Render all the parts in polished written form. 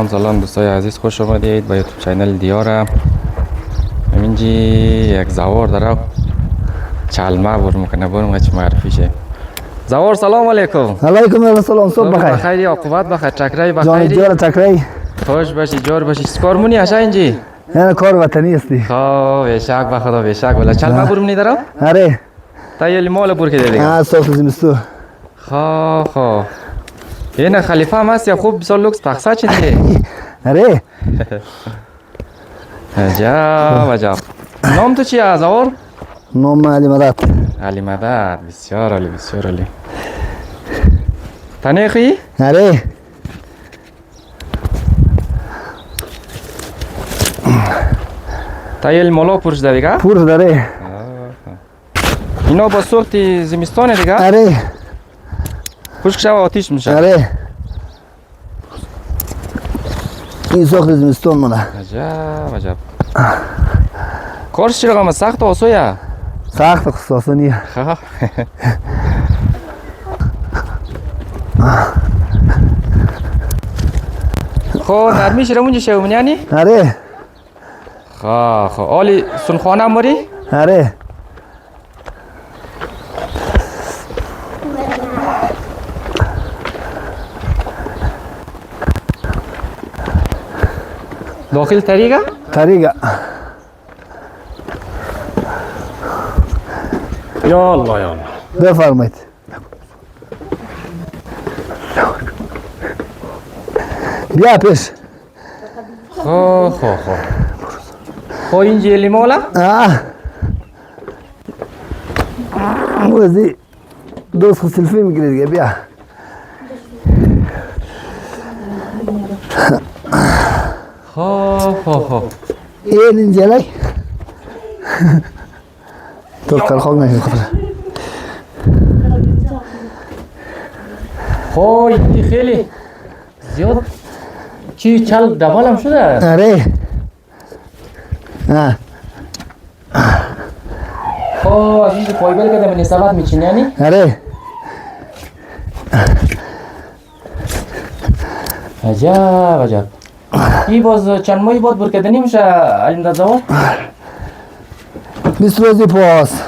سلام دوستای عزیز، خوش آمدید به یوتیوب چینل دیارم. همینجی یک زوار داره چلمه بر میکنه، برم چه معرفی شه. زوار سلام علیکم. علیکم السلام، صبح بخیر. بخیر، عاقبت بخیر، چکرای جان بخیر. جور چکرای. خوش باشی، جور باشی. کار مونی هست اینجی؟ نه کار وطنی هستی. خب بیشک به خدا بیشک. ولی چلمه برم نیدارم؟ آره. تا یلی مال بر که دیگه. صاف زمستو. خب این خلیفه هم هست یا خوب بسیار لوکس پخصه چی دیگه؟ آره. عجب عجب. نام تو چیه زوار؟ نام علی مدد. علی مدد. بسیار عالی، بسیار عالی. تنیخی؟ آره. تا یل مالا پرش ده دیگه؟ پور داره. اینا با سوخت زمستانه دیگه؟ آره. خشک شو آتیش میشه. آره. این سوخت زمستون منه. عجب عجب. کارش چی رقم سخت آسویه؟ سخت خصوصانیه. خب خب نرمیش رو اونجا شو منیانی؟ آره. خب آلی سنخانه مری؟ آره. داخل طریقه؟ طریقه. یا الله یا الله. بفرمایید. بیا پیش. خب اینجا لیمولا؟ موزی دوست خود سلفی میگیره دیگه. بیا. خب این اینجا لای تو کارخواه نشید خود. خب این خیلی زیاد چی چل دبال هم شده؟ آره. خب از اینجا پایبل که دمینی سبت میچینی یعنی؟ آره. عجب عجب. این باز چند ماهی باید برکدنی میشه علم داد زوار؟ 20 روزی پاس.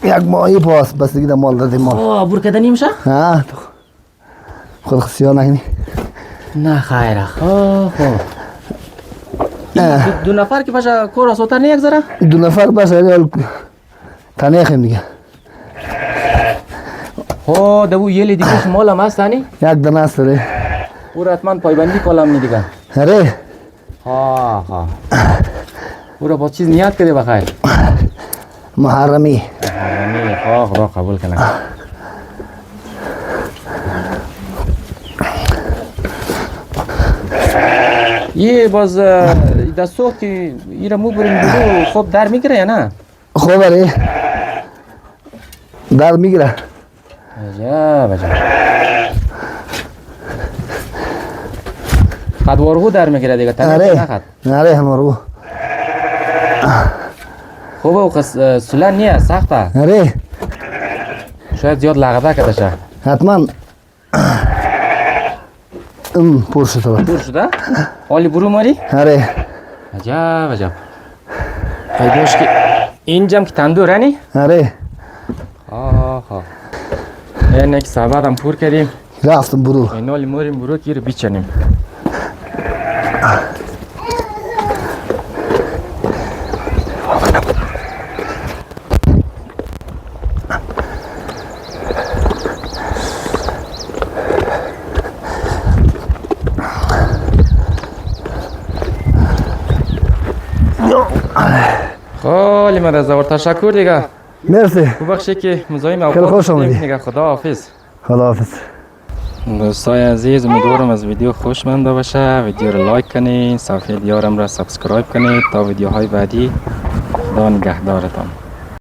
یک ماهی پاس بس دیگه مال دادیم مال. برکدنی میشه؟ خود خسیار نکنی. نه خیره. خب دو نفر که باشه کور آسوتر نه یک ذره؟ 2 نفر باشه تنه خیم دیگه. خب دو یلی دیگه مال هم هست هنی؟ یک دنه است داره. او را حتما پایبندی کلام نی دیگه. آره. او را با چیز نیت کرده بخیر. محرمی. خدا قبول کنه. یه باز دستو که ایره مو بریم دو خوب در میگیره یا نه؟ خوب آره. در میگیره. عجب عجب. خدوارگو در میگیره دیگه تنه نخد. آره همارگو. خوبه او سلن نیه سخته. آره. شاید زیاد لغده کده شه. حتما. پر شده. پر شده؟ حالی برو ماری؟ آره. عجب عجب. پیداش که اینجام که تندور هنی؟ آره. این یک سبد هم پر کردیم. رفتم برو. این حالی موریم برو که رو بیچنیم. خالی من رضا تشکر دیگه. مرسی. ببخشید که مزاحم خیلی خوش اوقات آمدی. دیگه. خدا حافظ. خدا حافظ. دوستای عزیز، امیدوارم از ویدیو خوشمند باشه. ویدیو رو لایک کنید، صفحه دیارم را سابسکرایب کنید تا ویدیوهای بعدی. خدا نگهدارتان.